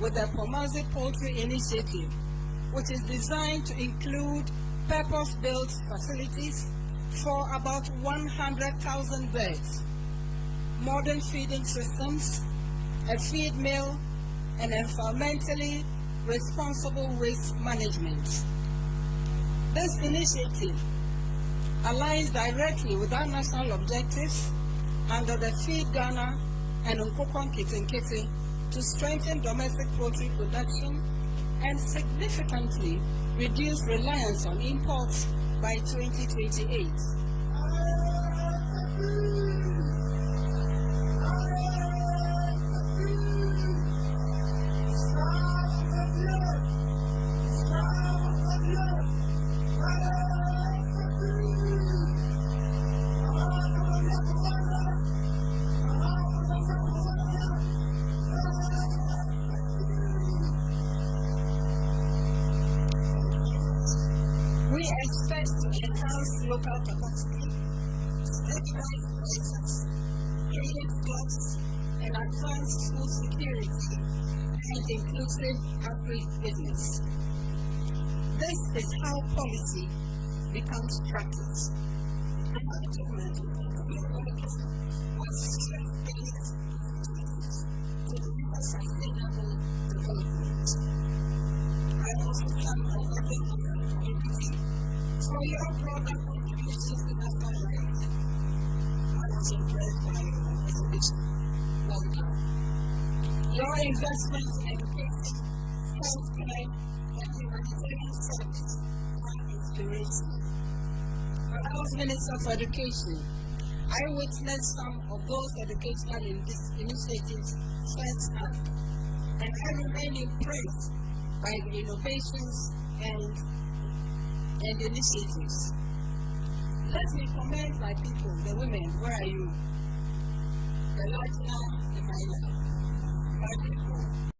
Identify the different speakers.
Speaker 1: with the Poultry initiative, which is designed to include purpose-built facilities for about 100,000 birds, modern feeding systems, a feed mill, and environmentally responsible waste management. This initiative aligns directly with our national objectives under the Feed Ghana and Nkoko Nketenkete to strengthen domestic poultry production and significantly reduce reliance on imports by 2028. We expect to enhance local capacity, stabilize prices, create jobs, and advance food security and inclusive agribusiness. This is how policy becomes practice. And our government will continue working with strength-based activities to deliver sustainable development. I also thank the working community for your broader contributions to national life. I was impressed by your exhibition. Well done. Your investments in education, healthcare, and humanitarian service are inspirational. As Minister for Education, I witnessed some of those educational initiatives firsthand, and I remain impressed by the innovations and initiatives. Let me commend my people, the women. Where are you? The light now in my life. My people.